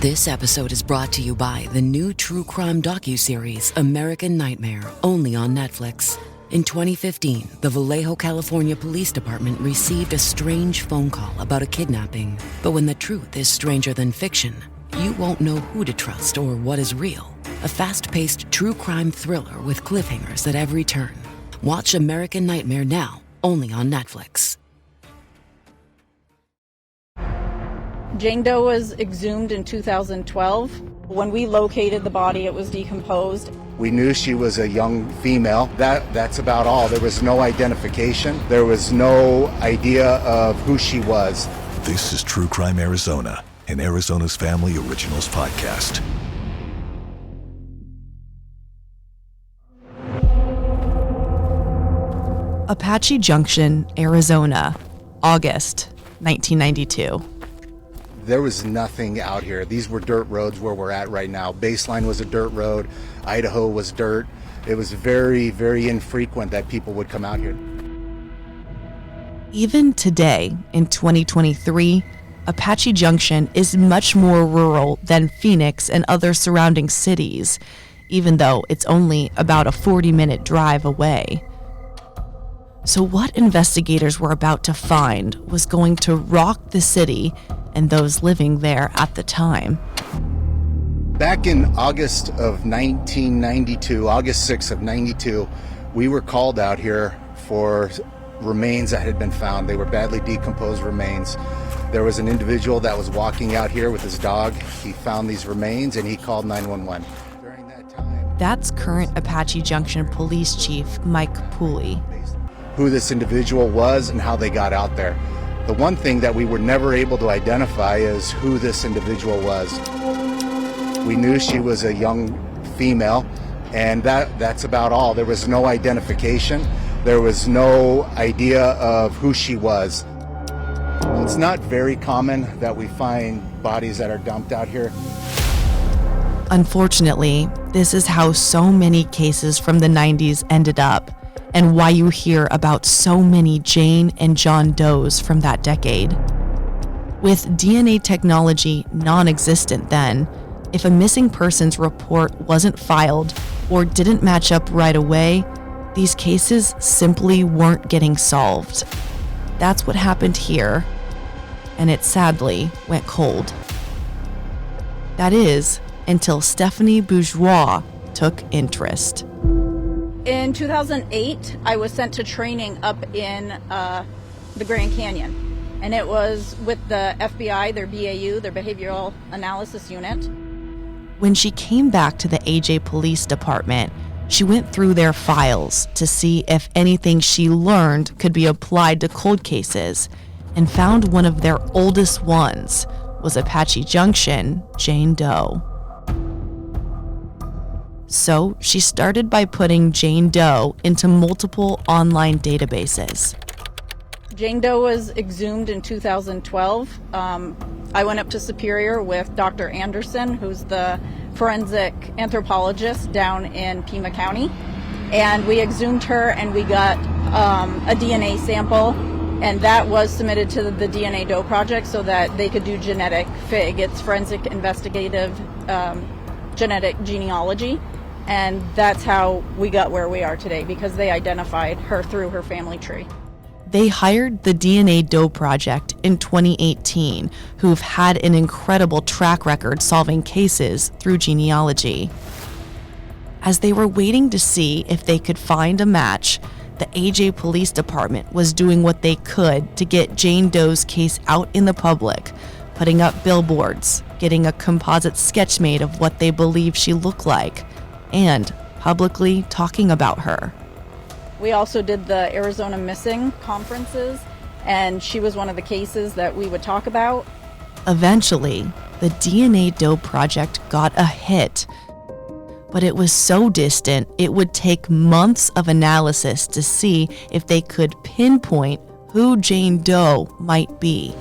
This episode is brought to you by the new true crime docuseries American Nightmare, only on Netflix. In 2015, the Vallejo, California Police Department received a strange phone call about a kidnapping. But when the truth is stranger than fiction, you won't know who to trust or what is real. A fast-paced true crime thriller with cliffhangers at every turn. Watch American Nightmare now, only on Netflix. Jane Doe was exhumed in 2012. When we located the body, it was decomposed. We knew she was a young female. That's about all. There was no identification. There was no idea of who she was. This is True Crime Arizona, an Arizona's Family Originals podcast. Apache Junction, Arizona, August 1992. There was nothing out here. These were dirt roads where we're at right now. Baseline was a dirt road. Idaho was dirt. It was very, very infrequent that people would come out here. Even today, in 2023, Apache Junction is much more rural than Phoenix and other surrounding cities, even though it's only about a 40-minute drive away. So what investigators were about to find was going to rock the city and those living there at the time. Back in August of 1992, August 6th of 92, we were called out here for remains that had been found. They were badly decomposed remains. There was an individual that was walking out here with his dog. He found these remains and he called 911. During that time, that's current Apache Junction Police Chief Mike Pooley. Who this individual was and how they got out there. The one thing that we were never able to identify is who this individual was. We knew she was a young female, and that's about all. There was no identification. There was no idea of who she was. It's not very common that we find bodies that are dumped out here. Unfortunately, this is how so many cases from the 90s ended up, and why you hear about so many Jane and John Does from that decade. With DNA technology non-existent then, if a missing persons report wasn't filed or didn't match up right away, these cases simply weren't getting solved. That's what happened here, and it sadly went cold. That is, until Stephanie Bourgeois took interest. In 2008, I was sent to training up in the Grand Canyon, and it was with the FBI, their BAU, their Behavioral Analysis Unit. When she came back to the AJ Police Department, she went through their files to see if anything she learned could be applied to cold cases, and found one of their oldest ones was Apache Junction, Jane Doe. So she started by putting Jane Doe into multiple online databases. Jane Doe was exhumed in 2012. I went up to Superior with Dr. Anderson, who's the forensic anthropologist down in Pima County. And we exhumed her and we got a DNA sample, and that was submitted to the DNA Doe Project so that they could do genetic FIG. It's forensic investigative genetic genealogy. And that's how we got where we are today, because they identified her through her family tree. They hired the DNA Doe Project in 2018, who've had an incredible track record solving cases through genealogy. As they were waiting to see if they could find a match, the AJ Police Department was doing what they could to get Jane Doe's case out in the public, putting up billboards, getting a composite sketch made of what they believed she looked like, and publicly talking about her. We also did the Arizona Missing conferences, and she was one of the cases that we would talk about. Eventually, the DNA Doe Project got a hit, but it was so distant it would take months of analysis to see if they could pinpoint who Jane Doe might be.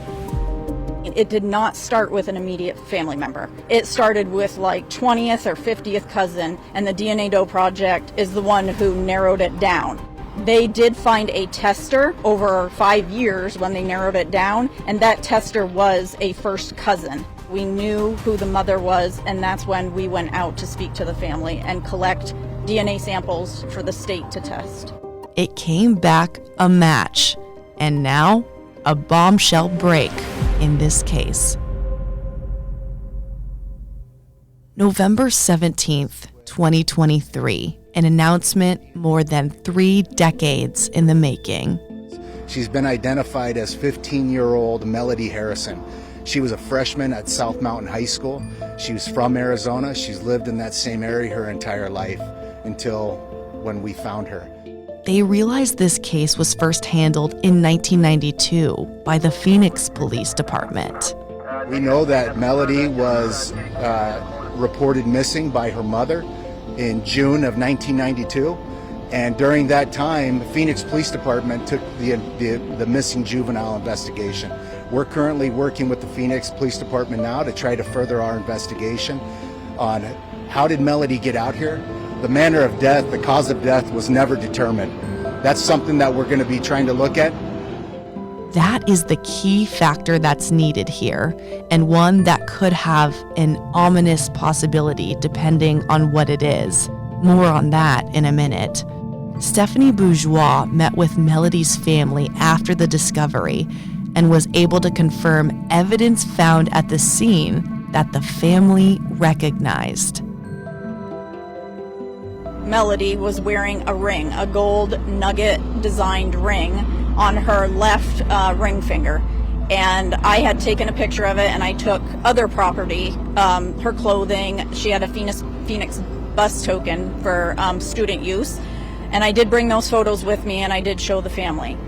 It did not start with an immediate family member. It started with like 20th or 50th cousin, and the DNA Doe Project is the one who narrowed it down. They did find a tester over 5 years when they narrowed it down, and that tester was a first cousin. We knew who the mother was, and that's when we went out to speak to the family and collect DNA samples for the state to test. It came back a match, and now a bombshell break in this case. November 17th, 2023, an announcement more than 3 decades in the making. She's been identified as 15-year-old Melody Harrison. She was a freshman at South Mountain High School. She was from Arizona. She's lived in that same area her entire life until when we found her. They realized this case was first handled in 1992 by the Phoenix Police Department. We know that Melody was reported missing by her mother in June of 1992. And during that time, Phoenix Police Department took the missing juvenile investigation. We're currently working with the Phoenix Police Department now to try to further our investigation on how did Melody get out here. The manner of death, the cause of death was never determined. That's something that we're going to be trying to look at. That is the key factor that's needed here, and one that could have an ominous possibility depending on what it is. More on that in a minute. Stephanie Bourgeois met with Melody's family after the discovery and was able to confirm evidence found at the scene that the family recognized. Melody was wearing a ring, a gold nugget designed ring on her left ring finger. And I had taken a picture of it, and I took other property, her clothing. She had a Phoenix bus token for student use. And I did bring those photos with me, and I did show the family.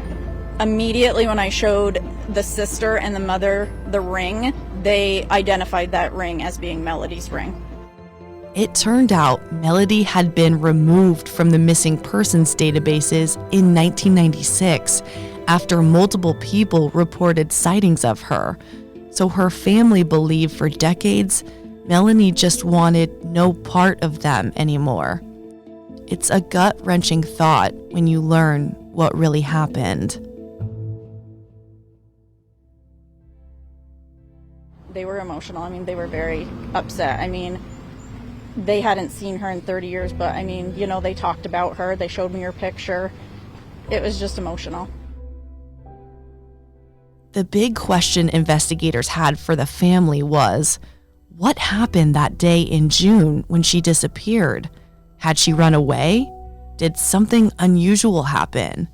Immediately when I showed the sister and the mother the ring, they identified that ring as being Melody's ring. It turned out Melody had been removed from the missing persons databases in 1996 after multiple people reported sightings of her. So her family believed for decades Melanie just wanted no part of them anymore. It's a gut-wrenching thought when you learn what really happened. They were emotional. I mean, they were very upset. I mean, they hadn't seen her in 30 years, but I mean, you know, they talked about her. They showed me her picture. It was just emotional. The big question investigators had for the family was, what happened that day in June when she disappeared? Had she run away? Did something unusual happen?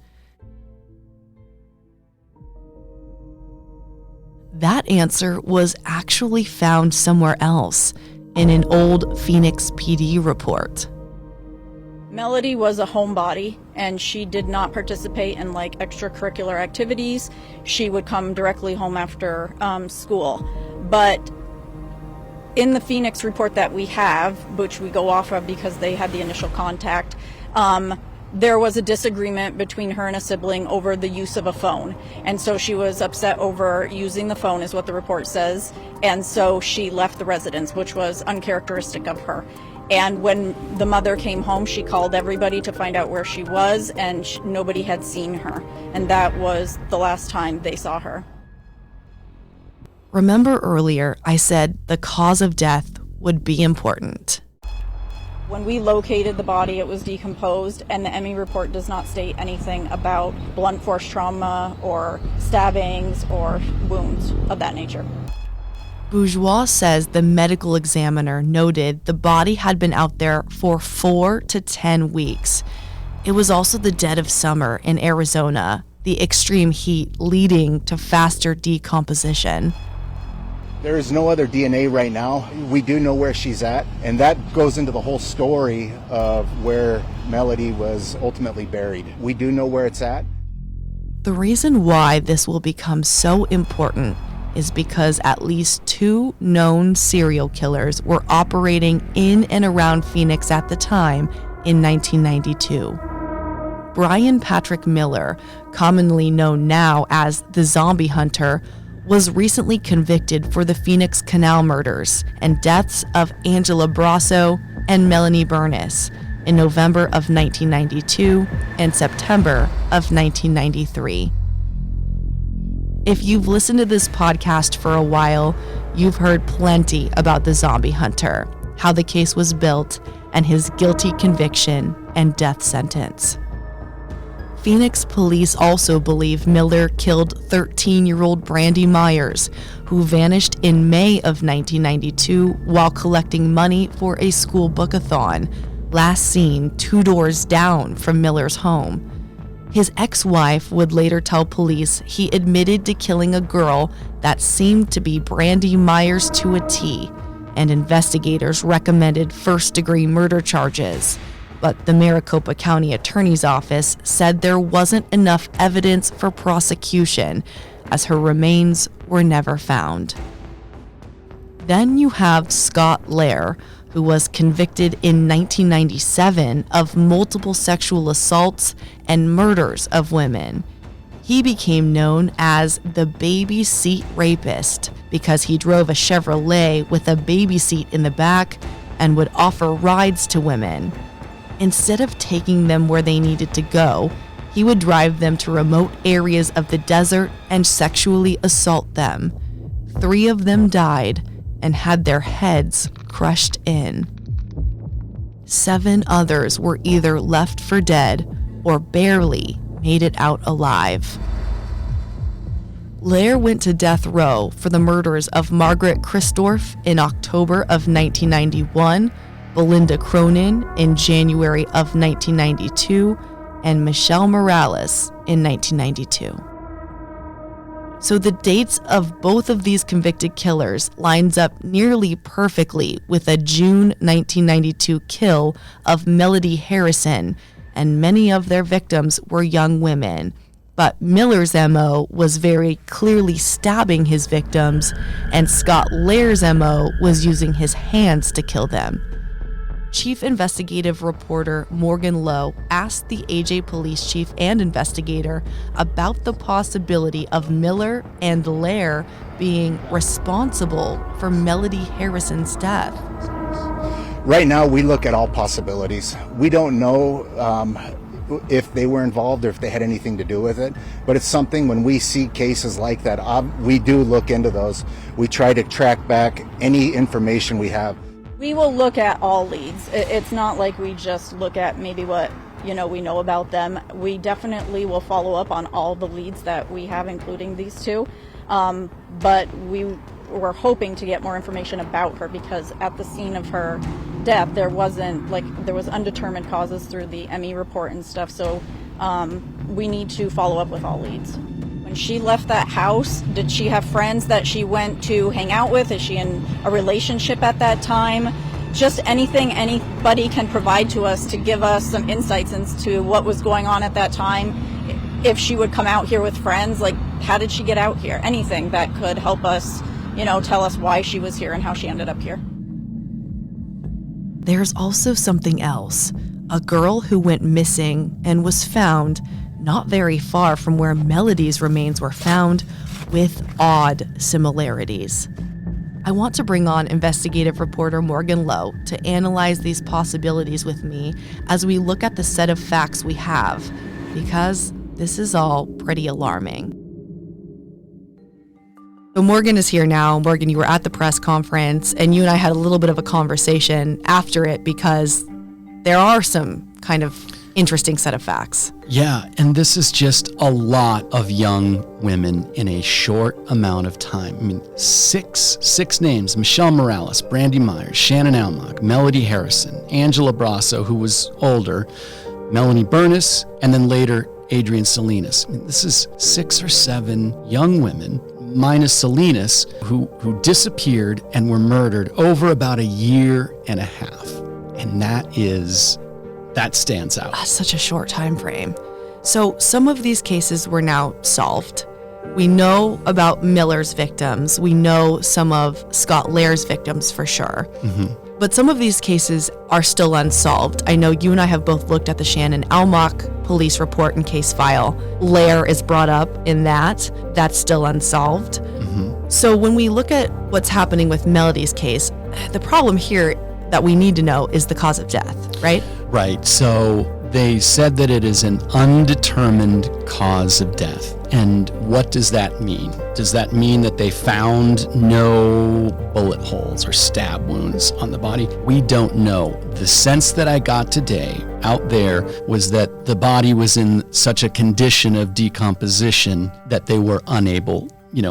That answer was actually found somewhere else, in an old Phoenix PD report. Melody was a homebody, and she did not participate in like extracurricular activities. She would come directly home after school. But in the Phoenix report that we have, which we go off of because they had the initial contact, there was a disagreement between her and a sibling over the use of a phone. And so she was upset over using the phone, is what the report says. And so she left the residence, which was uncharacteristic of her. And when the mother came home, she called everybody to find out where she was, and nobody had seen her. And that was the last time they saw her. Remember earlier, I said the cause of death would be important. When we located the body, it was decomposed, and the ME report does not state anything about blunt force trauma or stabbings or wounds of that nature. Bourgeois says the medical examiner noted the body had been out there for 4 to 10 weeks. It was also the dead of summer in Arizona, the extreme heat leading to faster decomposition. There is no other DNA right now. We do know where she's at, and that goes into the whole story of where Melody was ultimately buried. We do know where it's at. The reason why this will become so important is because at least 2 known serial killers were operating in and around Phoenix at the time in 1992. Brian Patrick Miller, commonly known now as the Zombie Hunter, was recently convicted for the Phoenix Canal murders and deaths of Angela Brasso and Melanie Bernis, in November of 1992 and September of 1993. If you've listened to this podcast for a while, you've heard plenty about the zombie hunter, how the case was built, and his guilty conviction and death sentence. Phoenix police also believe Miller killed 13-year-old Brandy Myers, who vanished in May of 1992 while collecting money for a school bookathon, last seen 2 doors down from Miller's home. His ex-wife would later tell police he admitted to killing a girl that seemed to be Brandy Myers to a T, and investigators recommended first-degree murder charges. But the Maricopa County Attorney's Office said there wasn't enough evidence for prosecution, as her remains were never found. Then you have Scott Loew, who was convicted in 1997 of multiple sexual assaults and murders of women. He became known as the baby seat rapist because he drove a Chevrolet with a baby seat in the back and would offer rides to women. Instead of taking them where they needed to go, he would drive them to remote areas of the desert and sexually assault them. 3 of them died and had their heads crushed in. 7 others were either left for dead or barely made it out alive. Loew went to death row for the murders of Margaret Christorf in October of 1991, Belinda Cronin in January of 1992, and Michelle Morales in 1992. So the dates of both of these convicted killers lines up nearly perfectly with a June 1992 kill of Melody Harrison, and many of their victims were young women. But Miller's MO was very clearly stabbing his victims, and Scott Loew's MO was using his hands to kill them. Chief Investigative Reporter Morgan Loew asked the AJ Police Chief and investigator about the possibility of Miller and Loew being responsible for Melody Harrison's death. Right now, we look at all possibilities. We don't know if they were involved or if they had anything to do with it, but it's something when we see cases like that, we do look into those. We try to track back any information we have. We will look at all leads. It's not like we just look at maybe what we know about them. We definitely will follow up on all the leads that we have, including these 2. But we were hoping to get more information about her because at the scene of her death, there was undetermined causes through the ME report and stuff. So we need to follow up with all leads. When she left that house, did she have friends that she went to hang out with? Is she in a relationship at that time? Just anything anybody can provide to us to give us some insights into what was going on at that time. If she would come out here with friends, like how did she get out here? Anything that could help us, tell us why she was here and how she ended up here. There's also something else. A girl who went missing and was found not very far from where Melody's remains were found, with odd similarities. I want to bring on investigative reporter Morgan Loew to analyze these possibilities with me as we look at the set of facts we have, because this is all pretty alarming. So Morgan is here now. Morgan, you were at the press conference, and you and I had a little bit of a conversation after it because there are some kind of interesting set of facts. Yeah, and this is just a lot of young women in a short amount of time. I mean, six names: Michelle Morales, Brandy Myers, Shannon Almack, Melody Harrison, Angela Brasso, who was older, Melanie Bernis, and then later Adrienne Salinas. I mean, this is 6 or 7 young women, minus Salinas, who disappeared and were murdered over about a year and a half. And that stands out. Such a short time frame. So some of these cases were now solved. We know about Miller's victims. We know some of Scott Loew's victims for sure. Mm-hmm. But some of these cases are still unsolved. I know you and I have both looked at the Shannon Almack police report and case file. Loew is brought up in that. That's still unsolved. Mm-hmm. So when we look at what's happening with Melody's case, the problem here that we need to know is the cause of death, right? Right. So they said that it is an undetermined cause of death. And what does that mean? Does that mean that they found no bullet holes or stab wounds on the body? We don't know. The sense that I got today out there was that the body was in such a condition of decomposition that they were unable,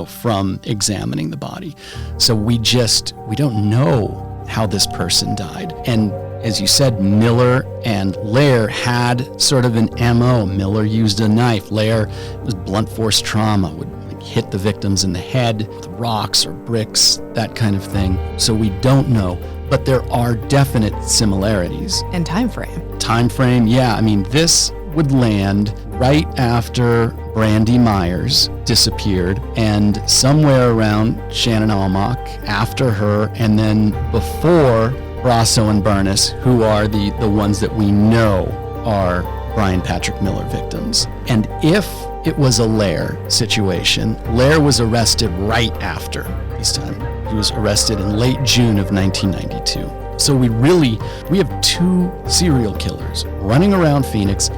from examining the body. So we don't know how this person died. And as you said, Miller and Loew had sort of an MO. Miller used a knife. Loew was blunt force trauma, would hit the victims in the head with rocks or bricks, that kind of thing. So we don't know, but there are definite similarities. And time frame. Time frame, yeah. I mean, this would land right after Brandy Myers disappeared, and somewhere around Shannon Almach after her, and then before Brasso and Burness, who are the ones that we know are Brian Patrick Miller victims. And if it was a Loew situation, Loew was arrested right after this time. He was arrested in late June of 1992. So we have two serial killers running around Phoenix,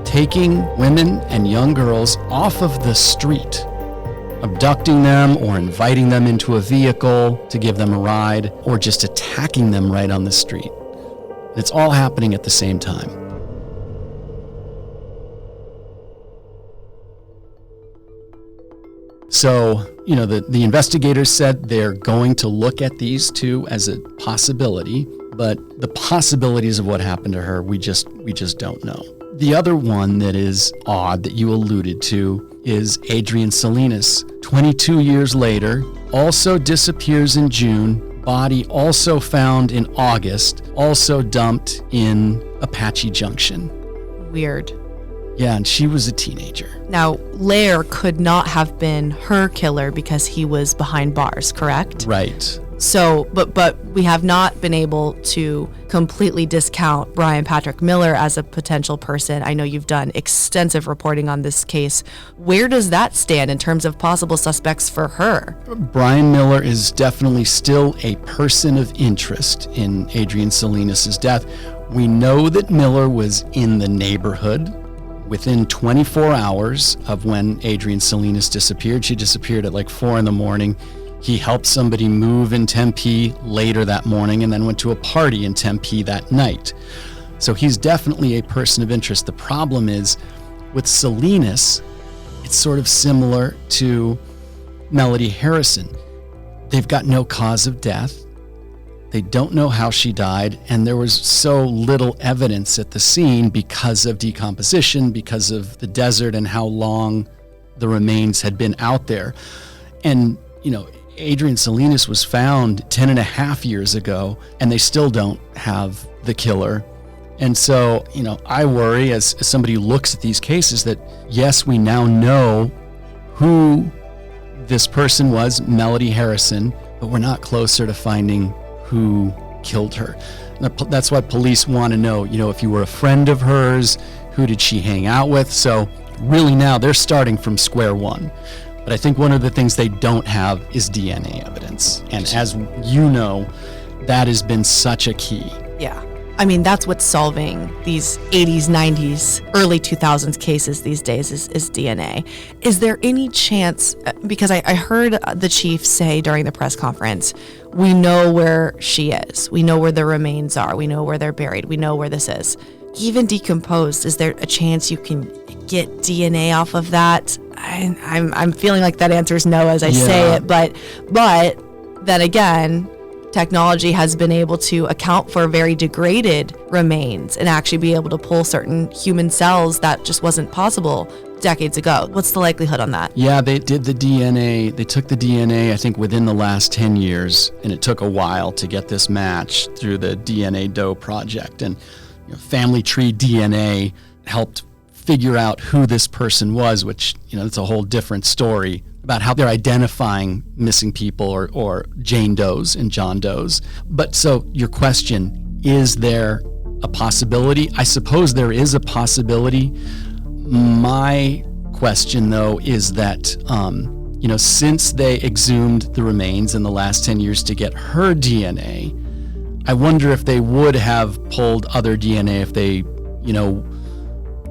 taking women and young girls off of the street, abducting them or inviting them into a vehicle to give them a ride, or just attacking them right on the street. It's all happening at the same time. So, the investigators said they're going to look at these two as a possibility, but the possibilities of what happened to her, we just don't know. The other one that is odd that you alluded to is Adrian Salinas. 22 years later, also disappears in June, body also found in August, also dumped in Apache Junction. Weird. Yeah, and she was a teenager. Now, Loew could not have been her killer because he was behind bars, correct? Right. So, but we have not been able to completely discount Brian Patrick Miller as a potential person. I know you've done extensive reporting on this case. Where does that stand in terms of possible suspects for her? Brian Miller is definitely still a person of interest in Adrian Salinas' death. We know that Miller was in the neighborhood within 24 hours of when Adrian Salinas disappeared. She disappeared at like 4 a.m. He helped somebody move in Tempe later that morning and then went to a party in Tempe that night. So he's definitely a person of interest. The problem is with Salinas, it's sort of similar to Melody Harrison. They've got no cause of death. They don't know how she died, and there was so little evidence at the scene because of decomposition, because of the desert and how long the remains had been out there. And, Adrian Salinas was found 10 and a half years ago, and they still don't have the killer. And so, I worry as somebody who looks at these cases that, yes, we now know who this person was, Melody Harrison, but we're not closer to finding who killed her. That's why police want to know, if you were a friend of hers, who did she hang out with? So really now they're starting from square one. But I think one of the things they don't have is DNA evidence. And as you know, that has been such a key. Yeah. I mean, that's what's solving these 80s, 90s, early 2000s cases these days is DNA. Is there any chance, because I heard the chief say during the press conference, we know where she is. We know where the remains are. We know where they're buried. We know where this is. Even decomposed, is there a chance you can get DNA off of that? I'm feeling like that answer is no as I say it, but then again, technology has been able to account for very degraded remains and actually be able to pull certain human cells that just wasn't possible decades ago. What's the likelihood on that? Yeah, they did the DNA. They took the DNA, I think, within the last 10 years, and it took a while to get this match through the DNA Doe project. And Family Tree DNA helped figure out who this person was, which, it's a whole different story about how they're identifying missing people or Jane Does and John Does. But so your question, is there a possibility? I suppose there is a possibility. My question, though, is that, since they exhumed the remains in the last 10 years to get her DNA, I wonder if they would have pulled other DNA if they,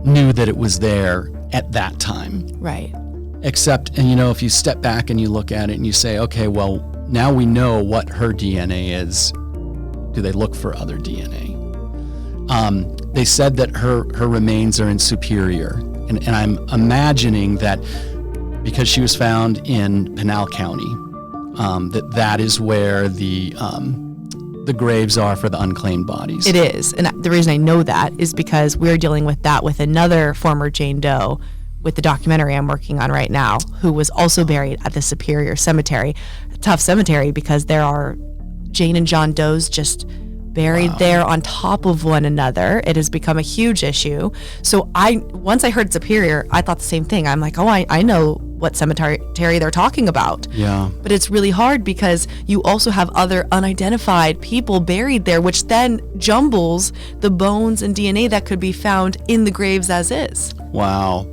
knew that it was there at that time. Right. Except, and if you step back and you look at it and you say, okay, well, now we know what her DNA is. Do they look for other DNA? They said that her remains are in Superior. And I'm imagining that because she was found in Pinal County, that is where the graves are for the unclaimed bodies. It is. And the reason I know that is because we're dealing with that with another former Jane Doe with the documentary I'm working on right now, who was also buried at the Superior Cemetery. A tough cemetery because there are Jane and John Does just buried there on top of one another. It has become a huge issue. So once I heard Superior, I thought the same thing. I'm like, I know what cemetery they're talking about. Yeah. But it's really hard because you also have other unidentified people buried there, which then jumbles the bones and DNA that could be found in the graves as is. Wow.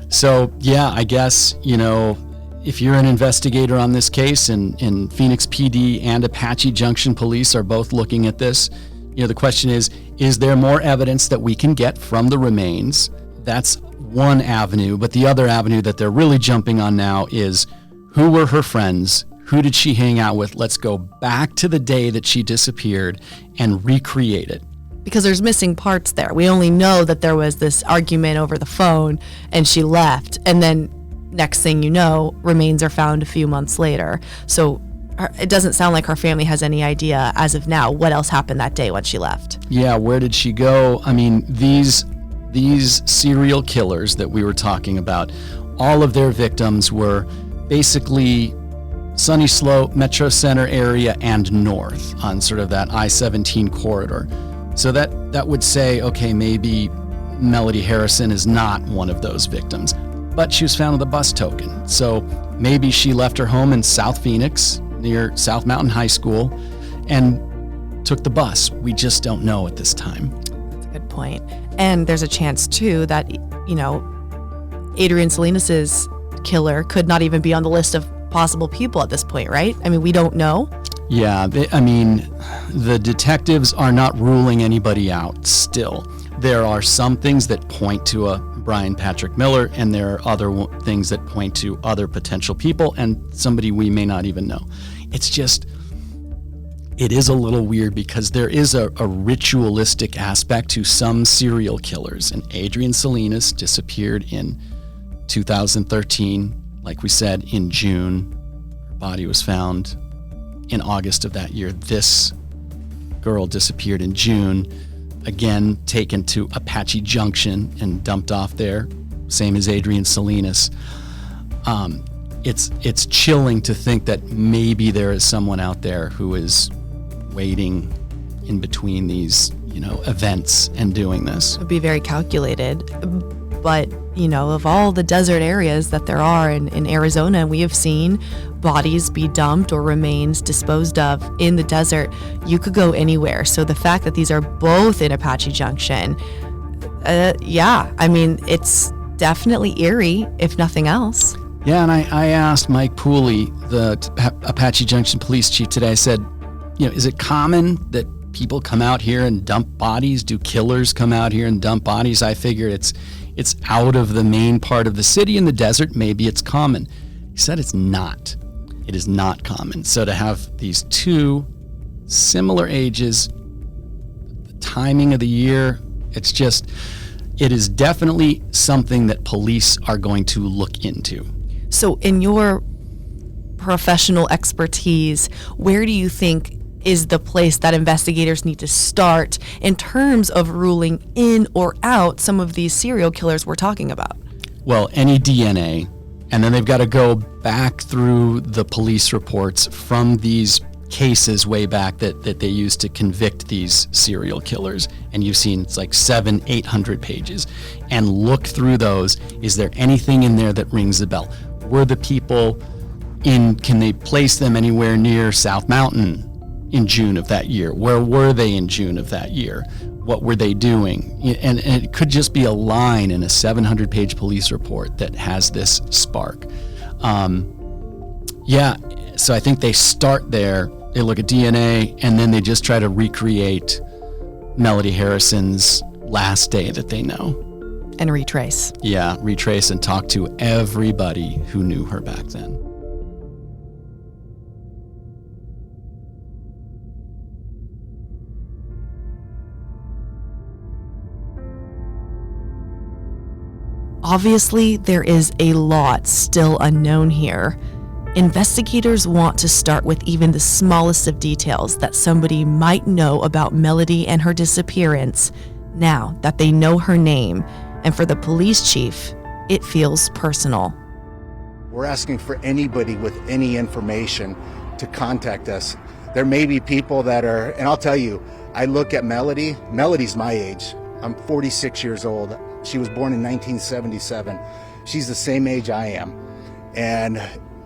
So, yeah, I guess, if you're an investigator on this case and Phoenix PD and Apache Junction Police are both looking at this, the question is there more evidence that we can get from the remains? That's one avenue, but the other avenue that they're really jumping on now is who were her friends? Who did she hang out with? Let's go back to the day that she disappeared and recreate it. Because there's missing parts there. We only know that there was this argument over the phone and she left. And then next thing you know, remains are found a few months later. So it doesn't sound like her family has any idea as of now what else happened that day when she left. Yeah, where did she go? I mean, these serial killers that we were talking about, all of their victims were basically Sunny Slope, Metro Center area, and north on sort of that I-17 corridor. So that would say, okay, maybe Melody Harrison is not one of those victims, but she was found with a bus token. So maybe she left her home in South Phoenix near South Mountain High School and took the bus. We just don't know at this time. That's a good point. And there's a chance too that, Adrian Salinas's killer could not even be on the list of possible people at this point, right? I mean, we don't know. Yeah, the detectives are not ruling anybody out still. There are some things that point to a Brian Patrick Miller, and there are other things that point to other potential people and somebody we may not even know. It's just, it is a little weird because there is a ritualistic aspect to some serial killers, and Adrian Salinas disappeared in 2013, like we said, in June. Her body was found in August of that year. This girl disappeared in June, again taken to Apache Junction and dumped off there, same as Adrian Salinas. It's chilling to think that maybe there is someone out there who is waiting in between these, events and doing this. It would be very calculated. But, of all the desert areas that there are in Arizona, we have seen bodies be dumped or remains disposed of in the desert. You could go anywhere. So the fact that these are both in Apache Junction, it's definitely eerie, if nothing else. Yeah, and I asked Mike Pooley, the Apache Junction police chief today, I said, is it common that people come out here and dump bodies? Do killers come out here and dump bodies? I figured it's out of the main part of the city in the desert. Maybe it's common. He said it's not. It is not common. So to have these two similar ages, the timing of the year, it is definitely something that police are going to look into. So in your professional expertise, where do you think is the place that investigators need to start in terms of ruling in or out some of these serial killers we're talking about? Well, any DNA, and then they've got to go back through the police reports from these cases way back that they used to convict these serial killers. And you've seen it's like 700-800 pages. And look through those. Is there anything in there that rings a bell? Were the people can they place them anywhere near South Mountain in June of that year? Where were they in June of that year? What were they doing? And it could just be a line in a 700-page police report that has this spark. So I think they start there They look at DNA, and then they just try to recreate Melody Harrison's last day that they know. And retrace. Yeah, retrace and talk to everybody who knew her back then. Obviously, there is a lot still unknown here. Investigators want to start with even the smallest of details that somebody might know about Melody and her disappearance now that they know her name, and for the police chief, it feels personal. We're asking for anybody with any information to contact us. There may be people that are, and I'll tell you, I look at Melody. Melody's my age. I'm 46 years old. She was born in 1977. She's the same age I am. And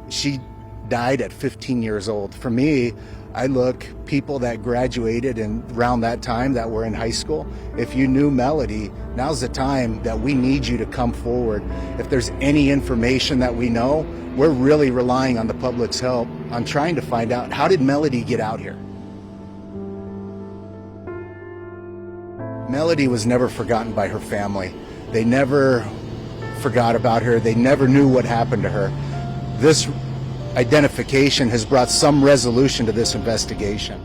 she died at 15 years old. For me, I look people that graduated and around that time that were in high school. If you knew Melody, now's the time that we need you to come forward. If there's any information that we know, we're really relying on the public's help on trying to find out, how did Melody get out here? Melody was never forgotten by her family. They never forgot about her. They never knew what happened to her. This identification has brought some resolution to this investigation.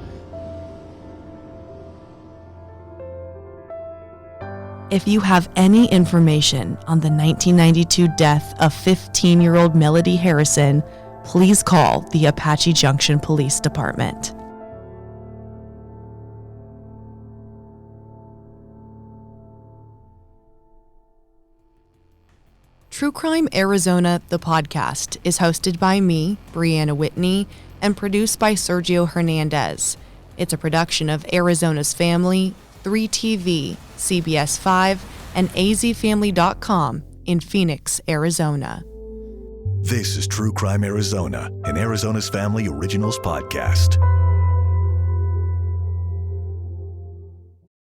If you have any information on the 1992 death of 15-year-old Melody Harrison, please call the Apache Junction Police Department. True Crime Arizona, the podcast, is hosted by me, Briana Whitney, and produced by Sergio Hernandez. It's a production of Arizona's Family, 3TV, CBS 5, and azfamily.com in Phoenix, Arizona. This is True Crime Arizona, an Arizona's Family Originals podcast.